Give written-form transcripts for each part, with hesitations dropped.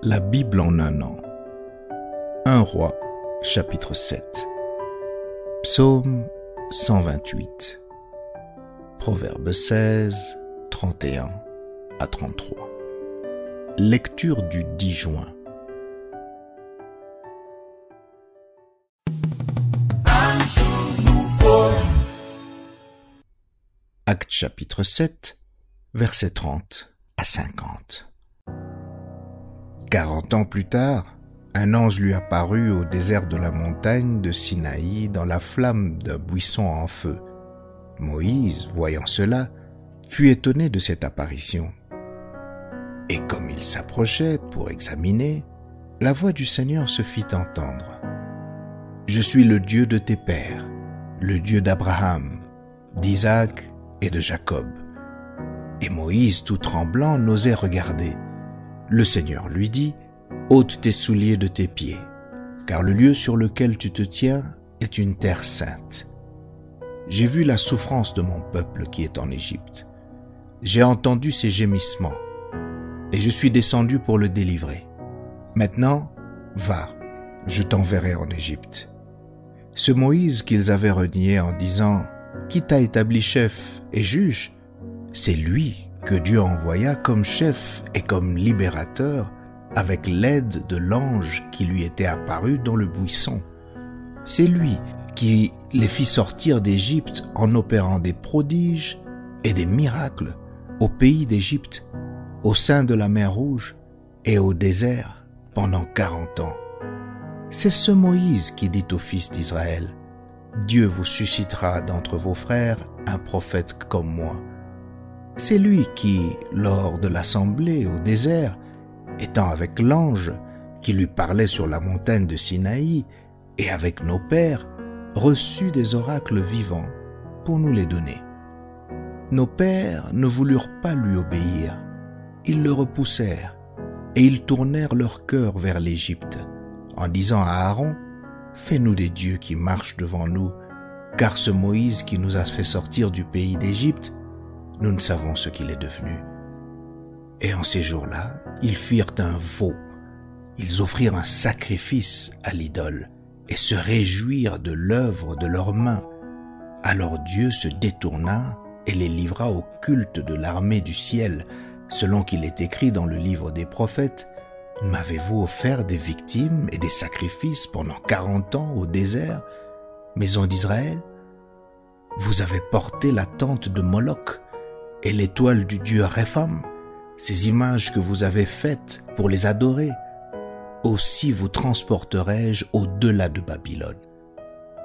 La Bible en un an. 1 Roi, chapitre 7. Psaume 128. Proverbe 16, 31 à 33. Lecture du 10 juin. Un jour nouveau. Actes chapitre 7, versets 30 à 50. 40 ans plus tard, un ange lui apparut au désert de la montagne de Sinaï dans la flamme d'un buisson en feu. Moïse, voyant cela, fut étonné de cette apparition. Et comme il s'approchait pour examiner, la voix du Seigneur se fit entendre. « Je suis le Dieu de tes pères, le Dieu d'Abraham, d'Isaac et de Jacob. » Et Moïse, tout tremblant, n'osait regarder. Le Seigneur lui dit, « Ôte tes souliers de tes pieds, car le lieu sur lequel tu te tiens est une terre sainte. J'ai vu la souffrance de mon peuple qui est en Égypte. J'ai entendu ses gémissements, et je suis descendu pour le délivrer. Maintenant, va, je t'enverrai en Égypte. » Ce Moïse qu'ils avaient renié en disant, « Qui t'a établi chef et juge ?» C'est lui que Dieu envoya comme chef et comme libérateur avec l'aide de l'ange qui lui était apparu dans le buisson. C'est lui qui les fit sortir d'Égypte en opérant des prodiges et des miracles au pays d'Égypte, au sein de la mer Rouge et au désert pendant 40 ans. C'est ce Moïse qui dit aux fils d'Israël, « Dieu vous suscitera d'entre vos frères un prophète comme moi. » C'est lui qui, lors de l'assemblée au désert, étant avec l'ange qui lui parlait sur la montagne de Sinaï et avec nos pères, reçut des oracles vivants pour nous les donner. Nos pères ne voulurent pas lui obéir, ils le repoussèrent et ils tournèrent leur cœur vers l'Égypte, en disant à Aaron, « Fais-nous des dieux qui marchent devant nous, car ce Moïse qui nous a fait sortir du pays d'Égypte, nous ne savons ce qu'il est devenu. » Et en ces jours-là, ils firent un veau. Ils offrirent un sacrifice à l'idole et se réjouirent de l'œuvre de leurs mains. Alors Dieu se détourna et les livra au culte de l'armée du ciel, selon qu'il est écrit dans le livre des prophètes, « M'avez-vous offert des victimes et des sacrifices pendant 40 ans au désert, maison d'Israël? Vous avez porté la tente de Moloch et l'étoile du dieu Répham, ces images que vous avez faites pour les adorer. Aussi vous transporterai-je au-delà de Babylone. »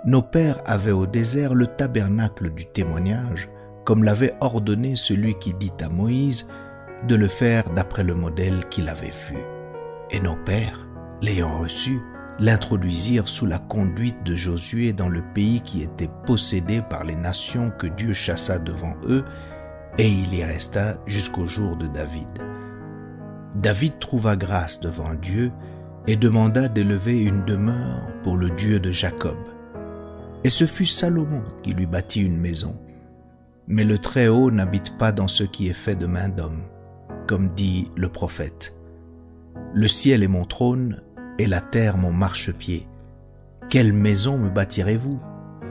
Nos pères avaient au désert le tabernacle du témoignage, comme l'avait ordonné celui qui dit à Moïse de le faire d'après le modèle qu'il avait vu. Et nos pères, l'ayant reçu, l'introduisirent sous la conduite de Josué dans le pays qui était possédé par les nations que Dieu chassa devant eux, et il y resta jusqu'au jour de David. David trouva grâce devant Dieu et demanda d'élever une demeure pour le Dieu de Jacob. Et ce fut Salomon qui lui bâtit une maison. Mais le Très-Haut n'habite pas dans ce qui est fait de main d'homme, comme dit le prophète. « Le ciel est mon trône et la terre mon marchepied. Quelle maison me bâtirez-vous,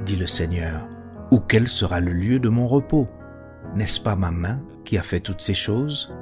dit le Seigneur, ou quel sera le lieu de mon repos? N'est-ce pas ma main qui a fait toutes ces choses ?